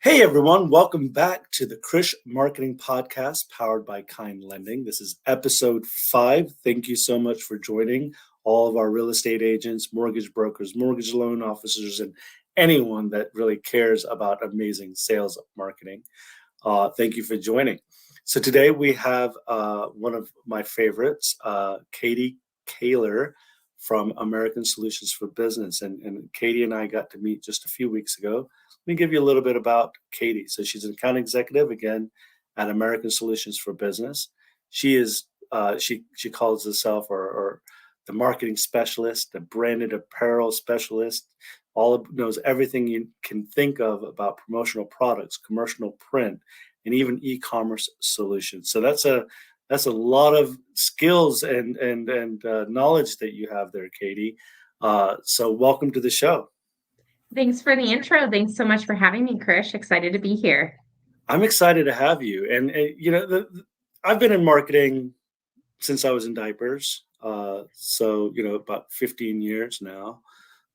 Hey everyone, welcome back to the Krish Marketing Podcast powered by Kind Lending. This is episode 5. Thank you so much for joining all of our real estate agents, mortgage brokers, mortgage loan officers, and anyone that really cares about amazing sales marketing. Thank you for joining. So today we have one of my favorites, Katie Kahler from American Solutions for Business. And Katie and I got to meet just a few weeks ago. Let me give you a little bit about Katie. So she's an account executive again at American Solutions for Business. She is she calls herself or the marketing specialist, the branded apparel specialist. Knows everything you can think of about promotional products, commercial print, and even e-commerce solutions. So that's a lot of skills and knowledge that you have there, Katie. So welcome to the show. Thanks for the intro. Thanks so much for having me, Krish. Excited to be here. I'm excited to have you. And I've been in marketing since I was in diapers. So about 15 years now.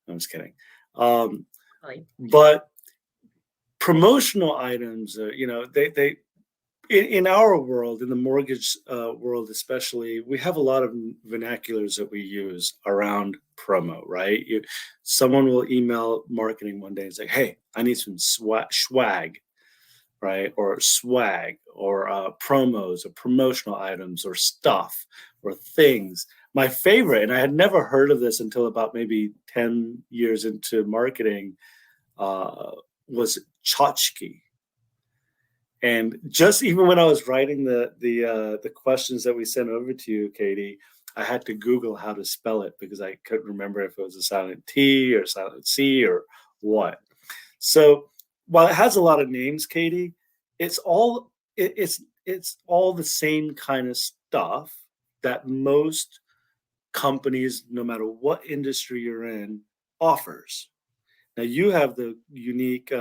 I'm just kidding. But promotional items, they in our world, in the mortgage world especially, we have a lot of vernaculars that we use around promo, right? Someone will email marketing one day and say, hey, I need some swag, right? Or swag, or promos, or promotional items, or stuff, or things. My favorite, and I had never heard of this until about maybe 10 years into marketing, was tchotchke. And just even when I was writing the questions that we sent over to you, Katie, I had to Google how to spell it because I couldn't remember if it was a silent T or silent C or what. So while it has a lot of names, Katie, it's all the same kind of stuff that most companies, no matter what industry you're in, offers. Now you have the unique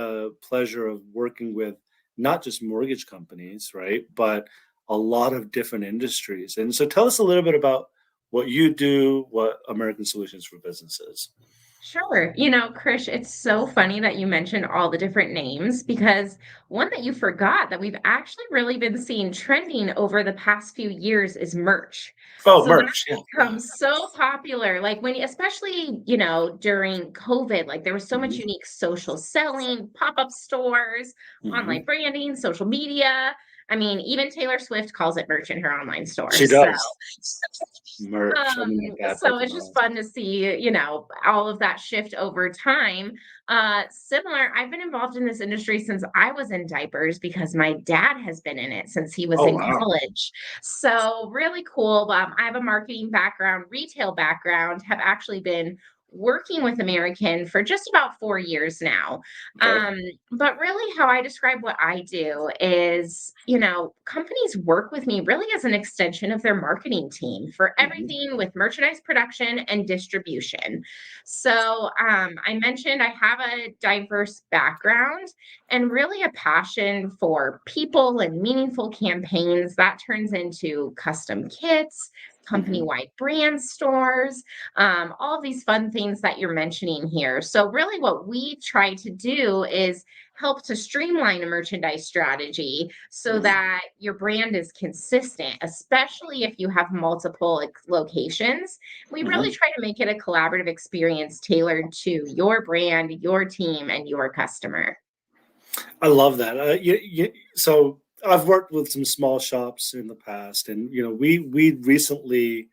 pleasure of working with not just mortgage companies, right, but a lot of different industries. And so tell us a little bit about what you do, what American Solutions for Business is. Sure. Krish, it's so funny that you mentioned all the different names because one that you forgot that we've actually really been seeing trending over the past few years is merch. Oh, So merch. that's become so popular. Like especially, during COVID, like there was so much Mhm. unique social selling, pop-up stores, online Mhm. branding, social media. I mean, even Taylor Swift calls it merch in her online store. She So does. Merch. I'm gonna add that so to it's my just list. fun to see, all of that shift over time. Similar, I've been involved in this industry since I was in diapers because my dad has been in it since he was Oh, in wow. college. So really cool. I have a marketing background, retail background, have actually been working with American for just about 4 years now. Okay. But really, how I describe what I do is, companies work with me really as an extension of their marketing team for Mhm. everything with merchandise production and distribution. So, I mentioned I have a diverse background and really a passion for people and meaningful campaigns that turns into custom kits, Mhm. company-wide brand stores, all of these fun things that you're mentioning here. So, really, what we try to do is help to streamline a merchandise strategy so Mhm. that your brand is consistent, especially if you have multiple locations. We really Mhm. try to make it a collaborative experience tailored to your brand, your team, and your customer. I love that. So I've worked with some small shops in the past, and we recently,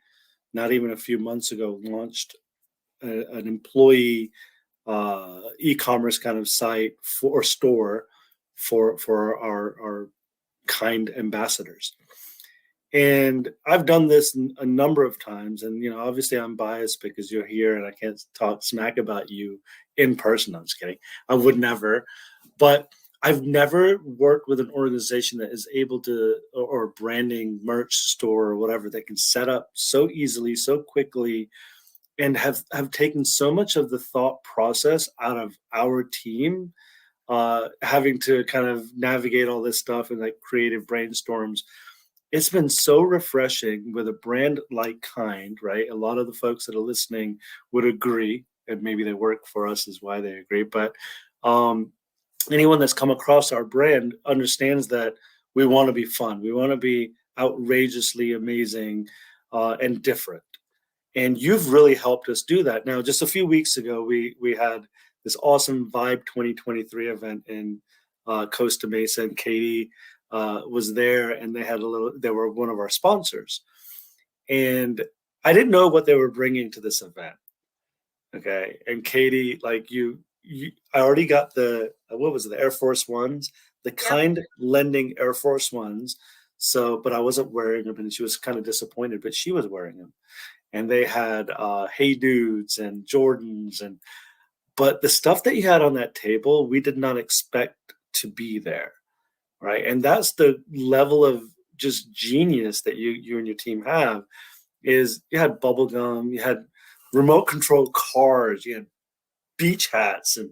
not even a few months ago, launched an employee e-commerce kind of site for store for our kind ambassadors. And I've done this a number of times, and obviously I'm biased because you're here and I can't talk smack about you in person. I'm just kidding. I would never, but I've never worked with an organization that is able to, or branding merch store or whatever, that can set up so easily, so quickly, and have taken so much of the thought process out of our team, having to kind of navigate all this stuff and like creative brainstorms. It's been so refreshing with a brand like Kind, right? A lot of the folks that are listening would agree, and maybe they work for us is why they agree. But um, anyone that's come across our brand understands that we want to be fun. We want to be outrageously amazing and different. And you've really helped us do that. Now, just a few weeks ago, we had this awesome Vibe 2023 event in Costa Mesa, and Katie was there, and they had a little. They were one of our sponsors, and I didn't know what they were bringing to this event. Okay, and Katie, like I already got the what was it, the Air Force Ones, the Yep. kind lending Air Force Ones. So, but I wasn't wearing them, and she was kind of disappointed, but she was wearing them, and they had Hey Dudes and Jordans, and but the stuff that you had on that table, we did not expect to be there, right? And that's the level of just genius that you and your team have. Is you had bubble gum, you had remote control cars, you had beach hats and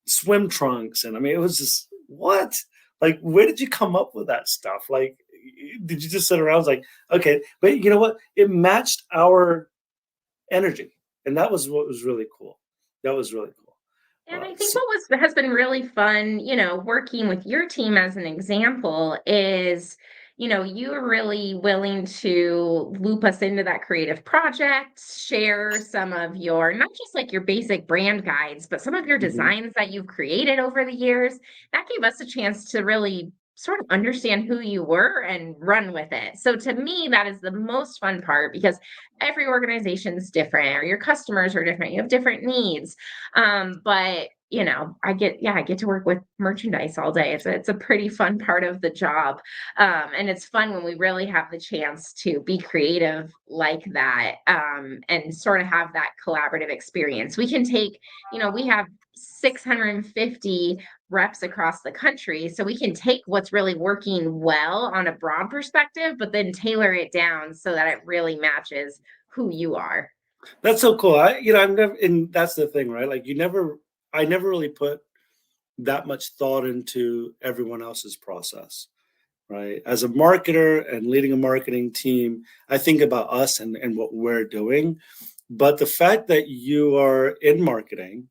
swim trunks, and I mean, it was just what? Like, where did you come up with that stuff? Like, did you just sit around? Like, okay, but you know what? It matched our energy, and that was what was really cool. That was really cool. And I think So, what has been really fun, working with your team as an example is, you're really willing to loop us into that creative project, share some of your, not just like your basic brand guides, but some of your mhm. designs that you've created over the years. That gave us a chance to really sort of understand who you were and run with it. So to me, that is the most fun part because every organization is different, or your customers are different, you have different needs. But I get to work with merchandise all day. It's a pretty fun part of the job. And it's fun when we really have the chance to be creative like that, and sort of have that collaborative experience. We can take, we have 650 reps across the country. So we can take what's really working well on a broad perspective, but then tailor it down so that it really matches who you are. That's so cool. I've never, and that's the thing, right? Like, I never really put that much thought into everyone else's process, right? As a marketer and leading a marketing team, I think about us and what we're doing. But the fact that you are in marketing,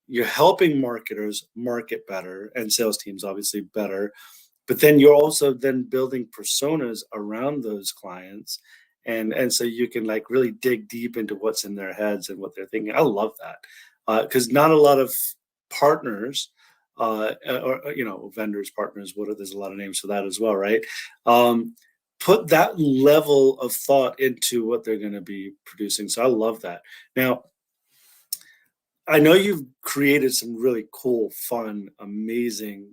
you're helping marketers market better and sales teams obviously better, but then you're also then building personas around those clients, and so you can like really dig deep into what's in their heads and what they're thinking. I love that because not a lot of partners or vendors, partners, there's a lot of names for that as well, right? um, put that level of thought into what they're going to be producing, so I love that. Now, I know you've created some really cool, fun, amazing,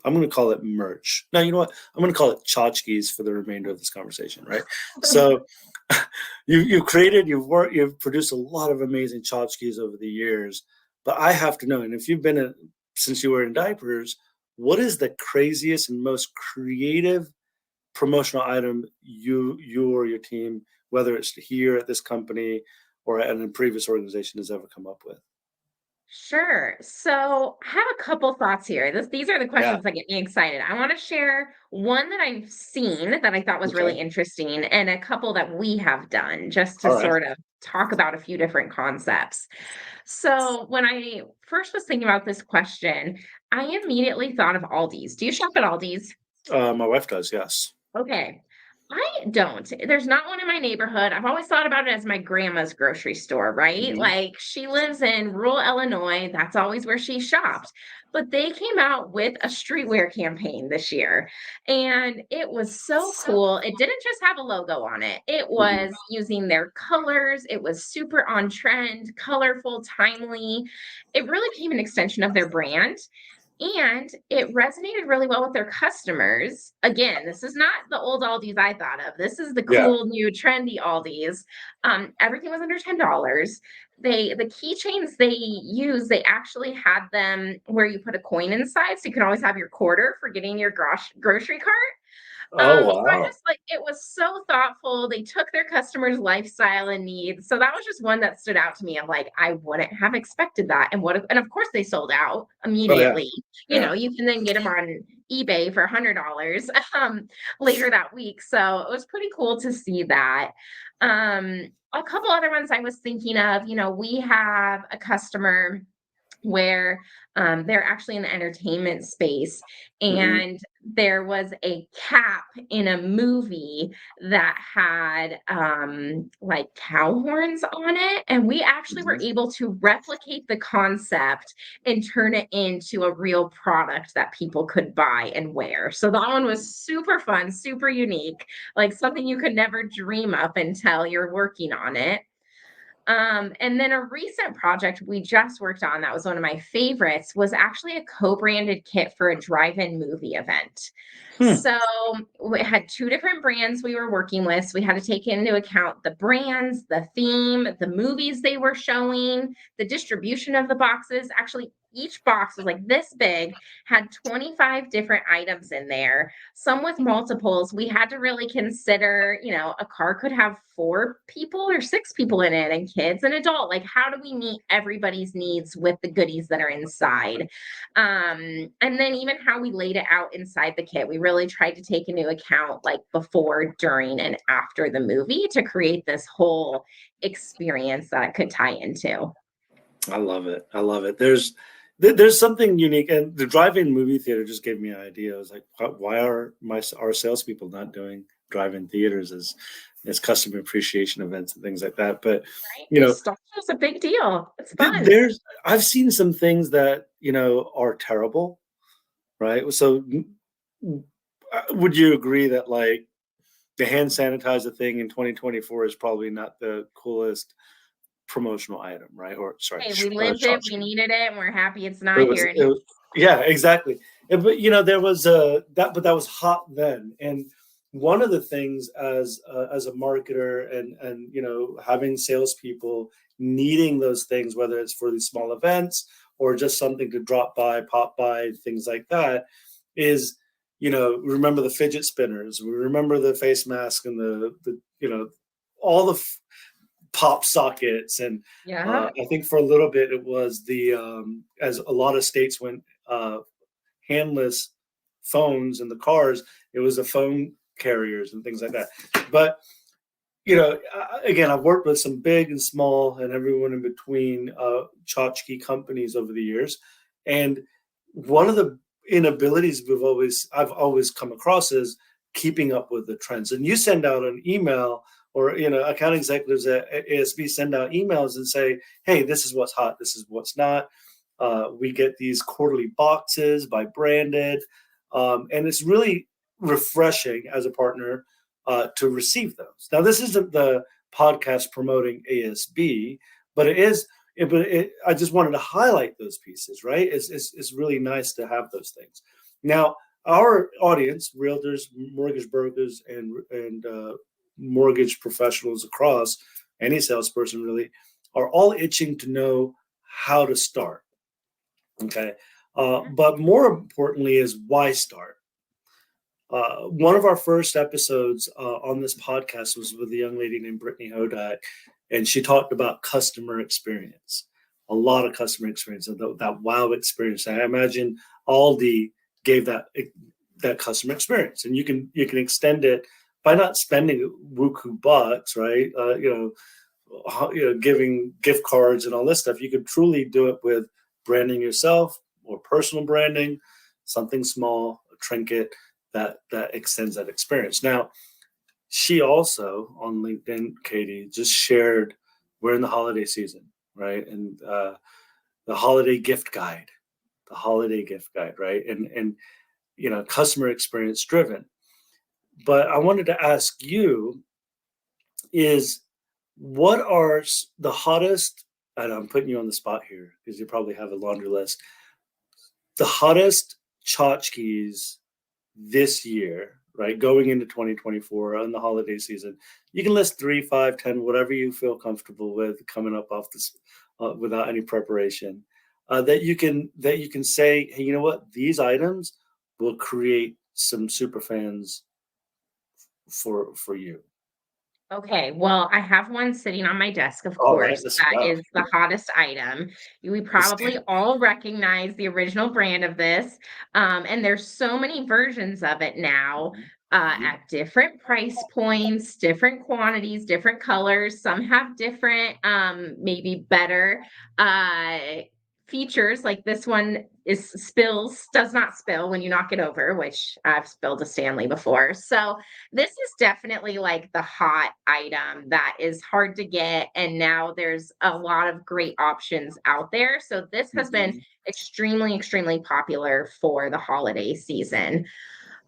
I'm going to call it merch. No, you know what? I'm going to call it tchotchkes for the remainder of this conversation, right? So you've produced a lot of amazing tchotchkes over the years, but I have to know, and if you've been since you were in diapers, what is the craziest and most creative promotional item you or your team, whether it's here at this company or at a previous organization, has ever come up with? Sure. So I have a couple thoughts here. These are the Yeah. questions that get me excited. I want to share one that I've seen that I thought was Okay. really interesting, and a couple that we have done just to All right. sort of talk about a few different concepts. So when I first was thinking about this question, I immediately thought of Aldi's. Do you shop at Aldi's? My wife does. Yes. Okay. I don't. There's not one in my neighborhood. I've always thought about it as my grandma's grocery store, right? Hmm. Like she lives in rural Illinois. That's always where she shopped. But they came out with a streetwear campaign this year. And it was so cool. It didn't just have a logo on it, it Hmm. was using their colors. It was super on trend, colorful, timely. It really became an extension of their brand. And it resonated really well with their customers. Again, this is not the old Aldi's I thought of. This is the Yeah. cool, new, trendy Aldi's. Everything was under $10. The keychains they use, they actually had them where you put a coin inside, so you can always have your quarter for getting your grocery cart. Oh So I wow. just like it was so thoughtful. They took their customers' lifestyle and needs. So that was just one that stood out to me. I'm like, I wouldn't have expected that. And of course they sold out Oh yeah. immediately. Yeah. You can then get them on eBay for $100 later that week. So it was pretty cool to see that. A couple other ones I was thinking of, we have a customer where they're actually in the entertainment space. Hmm. And there was a cap in a movie that had like cow horns on it. And we actually were Hmm. able to replicate the concept and turn it into a real product that people could buy and wear. So that one was super fun, super unique, like something you could never dream up until you're working on it. And then a recent project we just worked on that was one of my favorites was actually a co-branded kit for a drive-in movie event. Hmm. So we had two different brands we were working with. So we had to take into account the brands, the theme, the movies they were showing, the distribution of the boxes. Actually, each box was like this big, had 25 different items in there, some with multiples. We had to really consider, a car could have 4 people or 6 people in it, and kids and adult. Like, how do we meet everybody's needs with the goodies that are inside? And then even how we laid it out inside the kit, we really tried to take into account like before, during, and after the movie to create this whole experience that it could tie into. I love it. I love it. There's something unique, and the drive-in movie theater just gave me an idea. I was like, why are our salespeople not doing drive-in theaters as customer appreciation events and things like that? But Right? you know, Nostalgia is a big deal. It's fun. there's I've seen some things that are terrible, right? So, would you agree that like the hand sanitizer thing in 2024 is probably not the coolest promotional item, right? Or sorry, Hey, we lived it, we tchotchke. needed it, and we're happy it's It not was here it anymore. was yeah, exactly. But there was that was hot then, and one of the things as a marketer and having salespeople needing those things, whether it's for these small events or just something to drop by, pop by, things like that, is remember the fidget spinners, we remember the face mask and the all the pop sockets, and Yeah. I think for a little bit it was the as a lot of states went handless phones in the cars, it was the phone carriers and things like that. But again, I've worked with some big and small and everyone in between tchotchke companies over the years, and one of the inabilities I've always come across is keeping up with the trends. And you send out an email, or account executives at ASB send out emails and say, "Hey, this is what's hot. This is what's not." We get these quarterly boxes by branded, and it's really refreshing as a partner to receive those. Now, this isn't the podcast promoting ASB, but it is. I just wanted to highlight those pieces, right? It's really nice to have those things. Now, our audience, realtors, mortgage brokers, and mortgage professionals across, any salesperson really, are all itching to know how to start. Okay, but more importantly is why start. One of our first episodes on this podcast was with a young lady named Brittany Hodak, and she talked about customer experience, a lot of customer experience, and that wow experience. I imagine Aldi gave that customer experience, and you can extend it by not spending wuku bucks, right? Giving gift cards and all this stuff. You could truly do it with branding yourself or personal branding, something small, a trinket that extends that experience. Now, she also on LinkedIn, Katie, just shared we're in the holiday season, right? And the holiday gift guide, right? And customer experience driven. But I wanted to ask you is what are the hottest, and I'm putting you on the spot here because you probably have a laundry list, the hottest tchotchkes this year, right? Going into 2024 on the holiday season, you can list 3, 5, 10, whatever you feel comfortable with coming up off this without any preparation. That you can say, hey, you know what? These items will create some super fans for you. Okay, well, I have one sitting on my desk, of All right, course. let's That go. is the hottest item. We Let's probably get it. all recognize the original brand of this. And there's so many versions of it now Mhm. Mhm. at different price points, different quantities, different colors. Some have different, maybe better uh, features like this one does not spill when you knock it over, which I've spilled a Stanley before. So this is definitely like the hot item that is hard to get. And now there's a lot of great options out there. So this has been Mhm. extremely, extremely popular for the holiday season.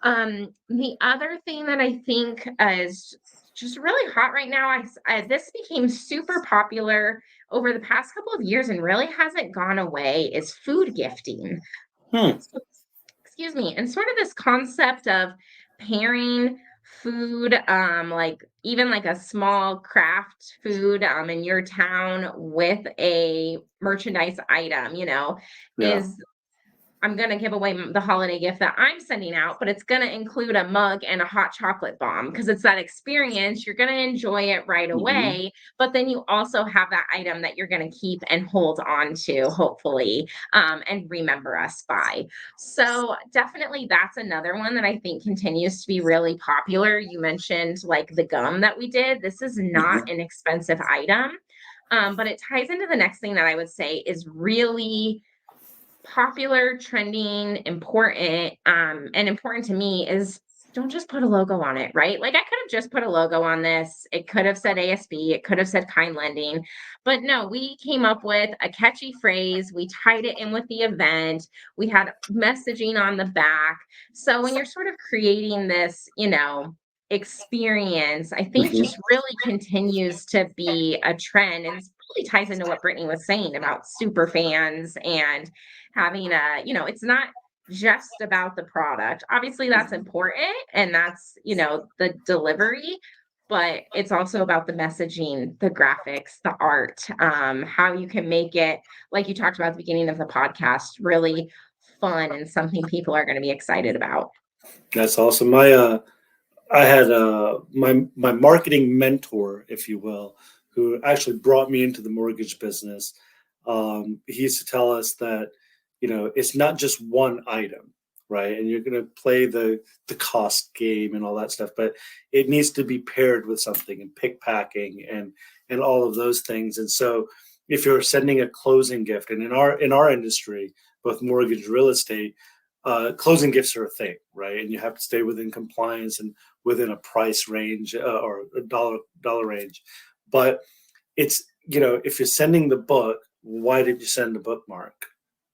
The other thing that I think is just really hot right now, this became super popular over the past couple of years and really hasn't gone away, is food gifting. Hmm. So, excuse me, and sort of this concept of pairing food, like even like a small craft food in your town with a merchandise item, Yeah. is I'm going to give away the holiday gift that I'm sending out, but it's going to include a mug and a hot chocolate bomb because it's that experience. You're going to enjoy it right Hmm. away, but then you also have that item that you're going to keep and hold on to, hopefully, and remember us by. So, definitely, that's another one that I think continues to be really popular. You mentioned like the gum that we did. This is not Hmm. an expensive item. But it ties into the next thing that I would say is really popular, trending, important, and important to me is don't just put a logo on it, right? Like I could have just put a logo on this. It could have said ASB, it could have said kind lending, but no, we came up with a catchy phrase. We tied it in with the event. We had messaging on the back. So when you're sort of creating this, experience, I think Hmm. just really continues to be a trend and really ties into what Brittany was saying about super fans and having it's not just about the product. Obviously, that's important and that's, the delivery, but it's also about the messaging, the graphics, the art, how you can make it, like you talked about at the beginning of the podcast, really fun and something people are going to be excited about. That's awesome. I had my marketing mentor, if you will, who actually brought me into the mortgage business. He used to tell us that it's not just one item, right? And you're going to play the cost game and all that stuff, but it needs to be paired with something and pick packing and all of those things. And so, if you're sending a closing gift, and in our industry, both mortgage real estate, closing gifts are a thing, right? And you have to stay within compliance and within a price range or a dollar range. But it's if you're sending the book, why did you send the bookmark,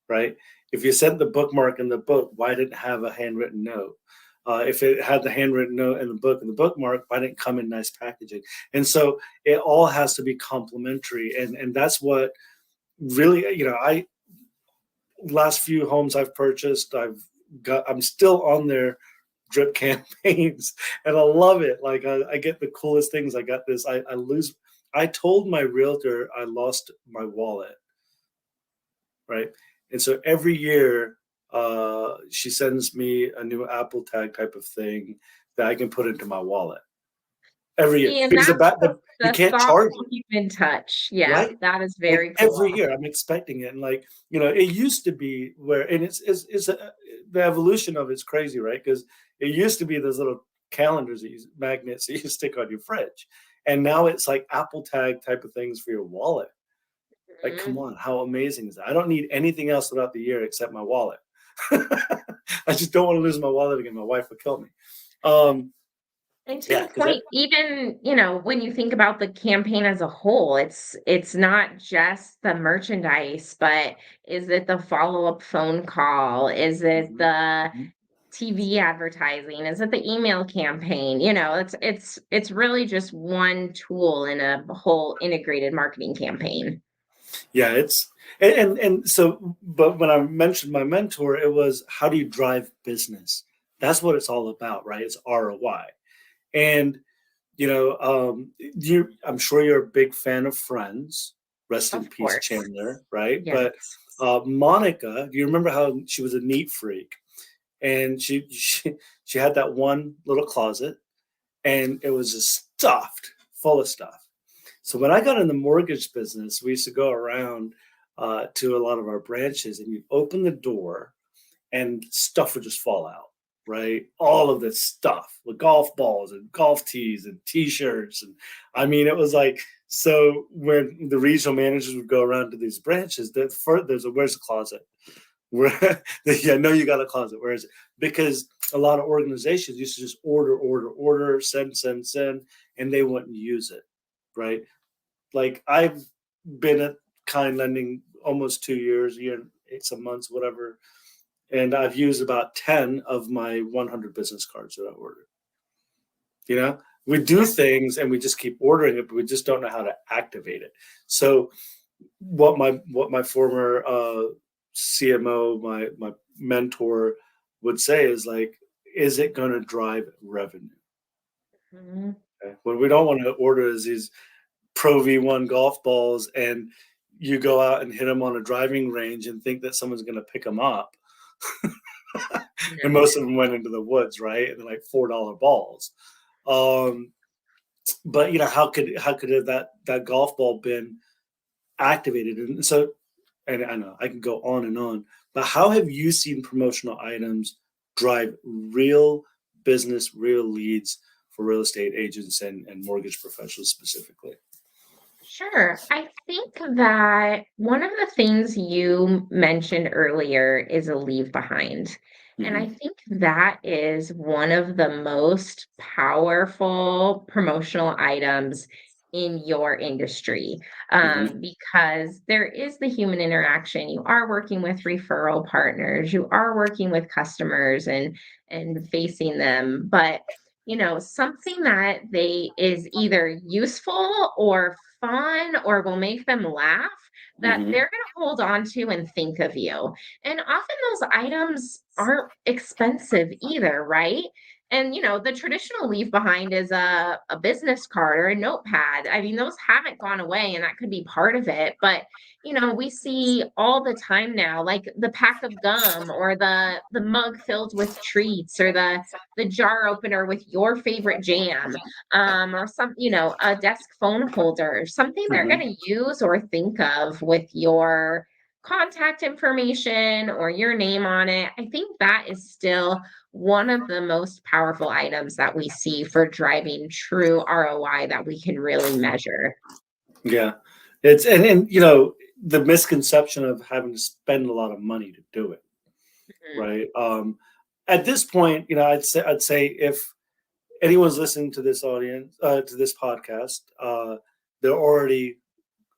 right? If you sent the bookmark in the book, why didn't it have a handwritten note? If it had the handwritten note in the book and the bookmark, why didn't it come in nice packaging? And so it all has to be complementary, and that's what really I last few homes I've purchased, I'm still on their drip campaigns and I love it. Like I get the coolest things. I got this. I told my realtor I lost my wallet, right? And so every year, she sends me a new Apple Tag type of thing that I can put into my wallet every year See, and because that's you the can't charge thoughtful it, human touch. Yeah, right? that is Like very cool. every year, I'm expecting it, and like it used to be where, and the evolution of it's crazy, right? Because it used to be those little calendars magnets that you stick on your fridge, and now it's like Apple Tag type of things for your wallet. Like, come Mhm. on, how amazing is that? I don't need anything else throughout the year except my wallet. I just don't want to lose my wallet again. My wife would kill me. Um, And to yeah, your because point, even, when you think about the campaign as a whole, it's not just the merchandise, but is it the follow-up phone call? Is it the TV advertising? Is it the email campaign? It's really just one tool in a whole integrated marketing campaign. yeah, and so, but when I mentioned my mentor, it was how do you drive business? That's what it's all about, right? It's ROI. And I'm sure you're a big fan of Friends. Rest in Of peace, course. Chandler, right? Yes. But Monica, do you remember how she was a neat freak? And she had that one little closet, and it was just stuffed, full of stuff. So when I got in the mortgage business, we used to go around to a lot of our branches, and you open the door, and stuff would just fall out. right? All of this stuff with golf balls and golf tees and t-shirts. And I mean, it was like, so when the regional managers would go around to these branches, there's a, where's the closet? Where, yeah, I know you got a closet. Where is it? Because a lot of organizations used to just order, send, and they wouldn't use it, right? Like I've been at Kind Lending almost 2 years, a year and some months, whatever, and I've used about 10 of my 100 business cards that I ordered. You know, we do Yeah. things and we just keep ordering it, but we just don't know how to activate it. So what my former CMO, my mentor would say is like, is it going to drive revenue? Mhm. Okay? What we don't want to order is these Pro V1 golf balls, and you go out and hit them on a driving range and think that someone's going to pick them up. And No. most of them went into the woods, right? And they're like $4 balls. Um, but how could that golf ball been activated? And so, and I know I can go on and on, but how have you seen promotional items drive real business, real leads for real estate agents and mortgage professionals specifically? Sure. I think that one of the things you mentioned earlier is a leave behind. And I Hmm. think that is one of the most powerful promotional items in your industry, Hmm. because there is the human interaction. You are working with referral partners, you are working with customers and facing them, but something that they is either useful or fun or will make them laugh that Hmm. they're going to hold on to and think of you. And often those items aren't expensive either, right? And the traditional leave behind is a business card or a notepad. I mean, those haven't gone away, and that could be part of it. But we see all the time now, like the pack of gum or the mug filled with treats or the jar opener with your favorite jam, or a desk phone holder, something they're going Hmm. to use or think of with your contact information or your name on it. I think that is still one of the most powerful items that we see for driving true ROI that we can really measure. Yeah, and the misconception of having to spend a lot of money to do it, Mhm. right? At this point, I'd say if anyone's listening to this audience, to this podcast, they're already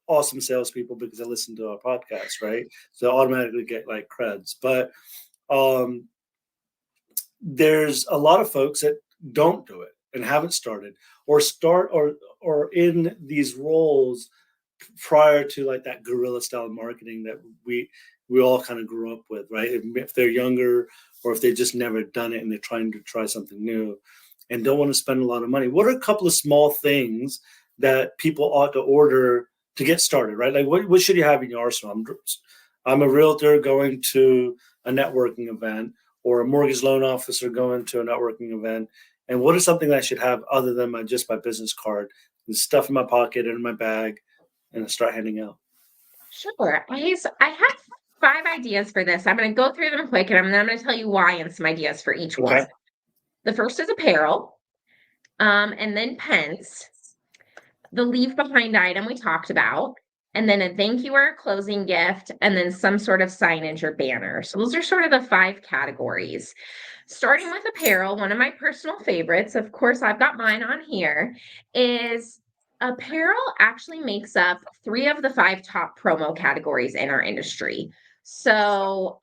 awesome salespeople because they listen to our podcast, right? So automatically get like creds. But um, there's a lot of folks that don't do it and haven't started or start or in these roles prior to like that guerrilla style marketing that we all kind of grew up with, right? If they're younger or if they've just never done it and they're trying to try something new and don't want to spend a lot of money, what are a couple of small things that people ought to order to get started, right? Like what should you have in your arsenal? I'm a realtor going to a networking event or a mortgage loan officer going to a networking event. And what is something that I should have other than my business card and stuff in my pocket and in my bag and start handing out? Sure. I have 5 ideas for this. I'm going to go through them quick, and I'm going to tell you why and some ideas for each Okay. one. The first is apparel, and then pens. The leave behind item we talked about, and then a thank you or a closing gift, and then some sort of signage or banner. So those are sort of the 5 categories. Starting with apparel, one of my personal favorites, of course, I've got mine on here, is apparel actually makes up 3 of the 5 top promo categories in our industry. So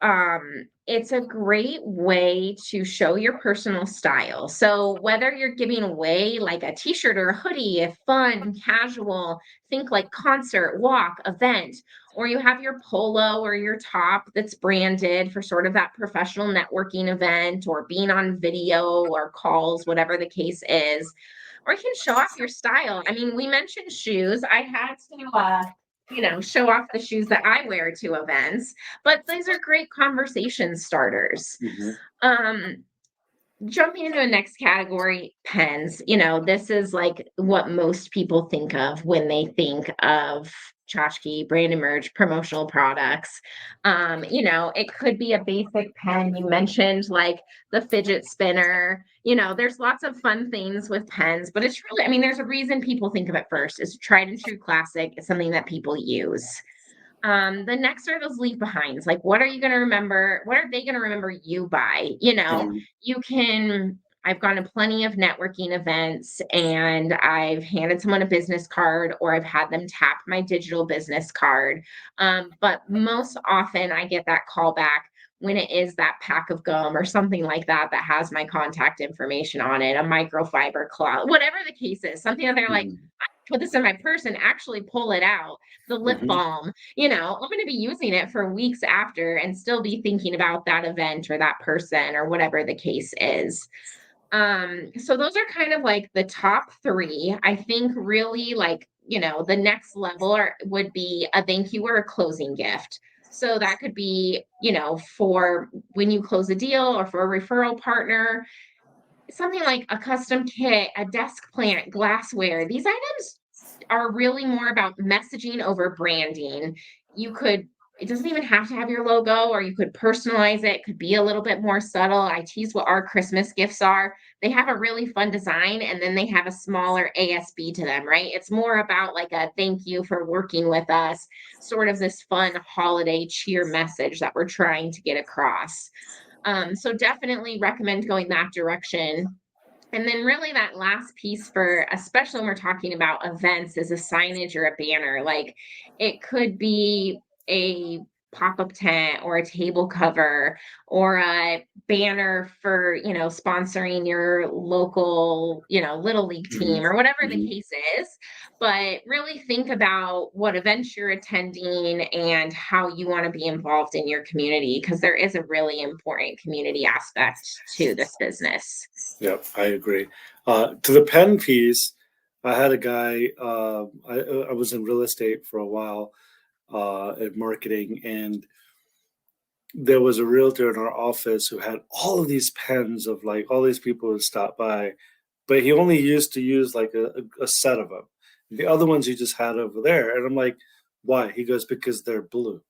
it's a great way to show your personal style. So whether you're giving away like a t-shirt or a hoodie, if fun, casual, think like concert, walk, event, or you have your polo or your top that's branded for sort of that professional networking event or being on video or calls, whatever the case is, or you can show off your style. I mean, we mentioned shoes. I had to, show off the shoes that I wear to events, but these are great conversation starters. Hmm. Um, Jumping into a next category, pens. This is like what most people think of when they think of tchotchke, brand emerge, promotional products. It could be a basic pen. You mentioned like the fidget spinner. There's lots of fun things with pens, but it's really, I mean, there's a reason people think of it first. It's a tried and true classic. It's something that people use. The next are those leave behinds. Like, what are you going to remember? What are they going to remember you by? Mhm. I've gone to plenty of networking events and I've handed someone a business card or I've had them tap my digital business card. But most often I get that call back when it is that pack of gum or something like that that has my contact information on it, a microfiber cloth, whatever the case is, something that they're like, Mhm. put this in my purse and actually pull it out, the lip Mhm. balm, I'm going to be using it for weeks after and still be thinking about that event or that person or whatever the case is. So those are kind of like the top three. I think really like, the next level would be a thank you or a closing gift. So that could be, for when you close a deal or for a referral partner, something like a custom kit, a desk plant, glassware. These items are really more about messaging over branding. It doesn't even have to have your logo, or you could personalize it, could be a little bit more subtle. I tease what our Christmas gifts are. They have a really fun design and then they have a smaller ASB to them, right? It's more about like a thank you for working with us, sort of this fun holiday cheer message that we're trying to get across. So definitely recommend going that direction. And then really that last piece for, especially when we're talking about events, is a signage or a banner. Like it could be a pop-up tent or a table cover or a banner for, sponsoring your local, little league Mhm. team or whatever the Mhm. case is. But really think about what events you're attending and how you want to be involved in your community, because there is a really important community aspect to this business. Yep, I agree. To the pen piece, I had a guy. I was in real estate for a while, in marketing, and there was a realtor in our office who had all of these pens of like all these people would stop by, but he only used to use like a set of them. The other ones he just had over there, and I'm like, why? He goes, because they're blue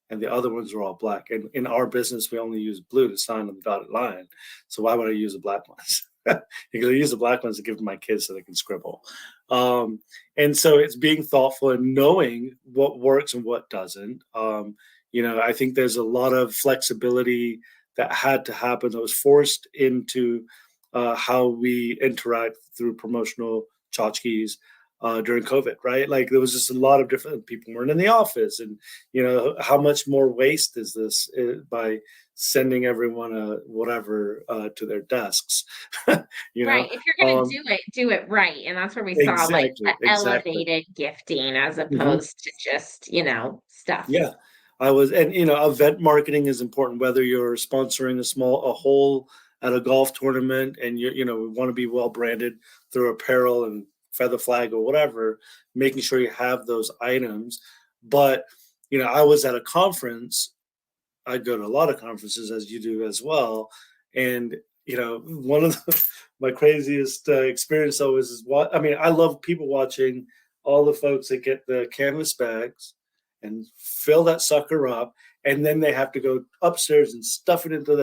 and the other ones are all black. And in our business, we only use blue to sign on the dotted line. So why would I use the black ones? Because I use the black ones to give to my kids so they can scribble. Um, and so it's being thoughtful and knowing what works and what doesn't. I think there's a lot of flexibility that had to happen that was forced into how we interact through promotional tchotchkes during COVID, right? Like there was just a lot of different people weren't in the office, and how much more waste is this by sending everyone a whatever to their desks, you know? Right. If you're gonna Um, do it right. And that's where we saw like the exactly. elevated gifting as Mhm. opposed to just, stuff. Yeah, I was, and event marketing is important. Whether you're sponsoring a hole at a golf tournament, and we want to be well branded through apparel and feather flag or whatever, making sure you have those items. But I was at a conference. I go to a lot of conferences, as you do as well, and one of my craziest experience always is what I mean. I love people watching all the folks that get the canvas bags and fill that sucker up, and then they have to go upstairs and stuff it into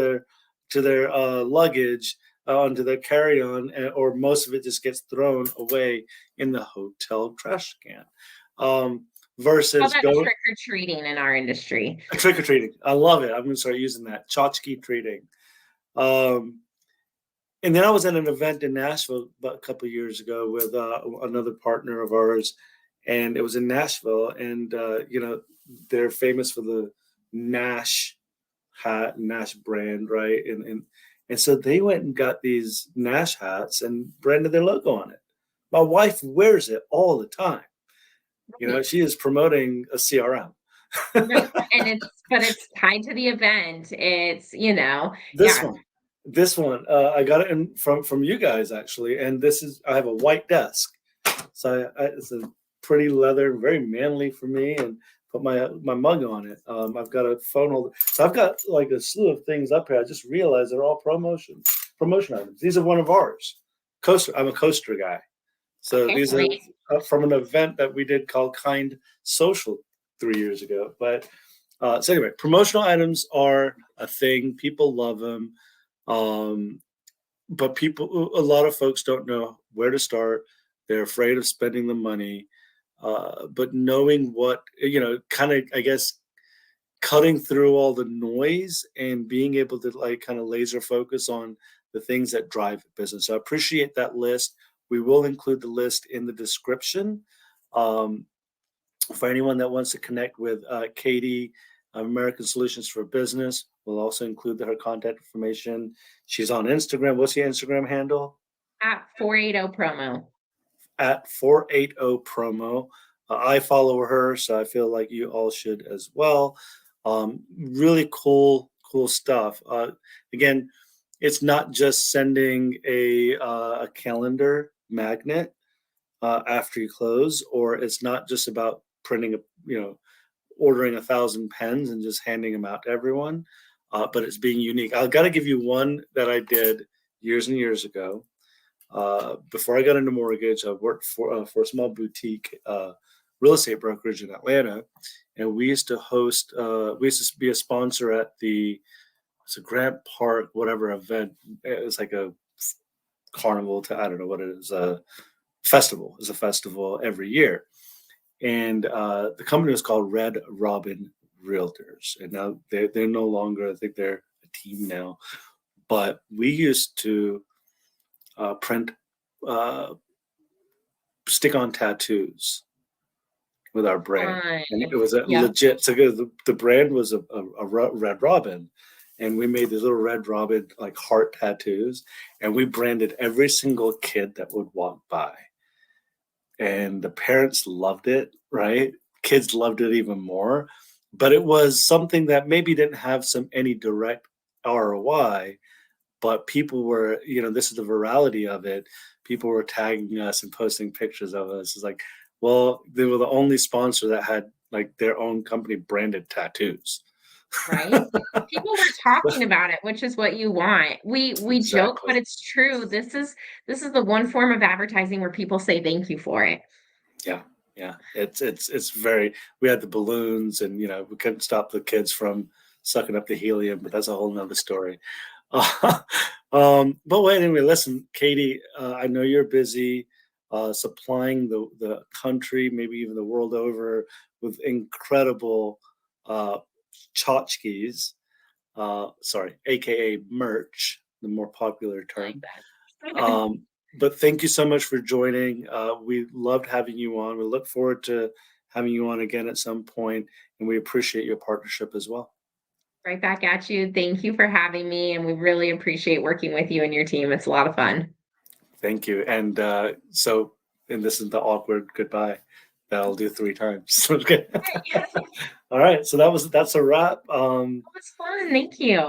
their luggage, onto their carry-on, or most of it just gets thrown away in the hotel trash can. Um, Call versus that going trick or treating in our industry. trick or treating. I love it. I'm gonna start using that tchotchke treating. Um, and then I was at an event in Nashville about a couple of years ago with another partner of ours, and it was in Nashville, and they're famous for the Nash hat, Nash brand, right? And so they went and got these Nash hats and branded their logo on it. My wife wears it all the time. Right. She is promoting a CRM. Right. But it's tied to the event. This Yeah. one, I got it from you guys actually, and this is I have a white desk, so it's a pretty leather, very manly for me, and put my mug on it. I've got a phone holder, so I've got like a slew of things up here. I just realized they're all promotion items. These are one of ours. Coaster. I'm a coaster guy. So Okay, these are great. from an event that we did called Kind Social 3 years ago. But so anyway, promotional items are a thing. People love them. Um, but a lot of folks don't know where to start. They're afraid of spending the money. But knowing what, kind of, I guess, cutting through all the noise and being able to like kind of laser focus on the things that drive business. So I appreciate that list. We will include the list in the description. Um, for anyone that wants to connect with Katie, American Solutions for Business, we'll also include her contact information. She's on Instagram. What's your Instagram handle? At 480 promo. At 480 promo. I follow her, so I feel like you all should as well. Really cool stuff. Again, it's not just sending a calendar magnet after you close, or it's not just about printing ordering 1,000 pens and just handing them out to everyone. But it's being unique. I've got to give you one that I did years and years ago. Before I got into mortgage, I worked for a small boutique real estate brokerage in Atlanta, and we used to host. We used to be a sponsor at it's a Grant Park whatever event. It was like a carnival to I don't know what it is. Festival is a festival every year, and the company was called Red Robin Realtors, and now they're no longer. I think they're a team now, but we used to print stick-on tattoos with our brand, Fine. and it was a Yeah. legit. So the brand was a Red Robin, and we made these little Red Robin like heart tattoos, and we branded every single kid that would walk by, and the parents loved it. Right, kids loved it even more, but it was something that maybe didn't have any direct ROI, but people were, this is the virality of it. People were tagging us and posting pictures of us. It's like, well, they were the only sponsor that had like their own company branded tattoos. Right? People were talking about it, which is what you want. We joke, Exactly. but it's true. This is the one form of advertising where people say thank you for it. Yeah. Yeah. It's very, we had the balloons and, we couldn't stop the kids from sucking up the helium, but that's a whole nother story. But wait, anyway, listen, Katie, I know you're busy supplying the country, maybe even the world over, with incredible uh, tchotchkes, sorry, aka merch, the more popular I like term. that. Um, but thank you so much for joining. We loved having you on. We look forward to having you on again at some point, and we appreciate your partnership as well. Right back at you. Thank you for having me, and we really appreciate working with you and your team. It's a lot of fun. Thank you. And and this is the awkward goodbye that I'll do 3 times. Okay. Yeah, All right. So that's a wrap. it was fun. Thank you.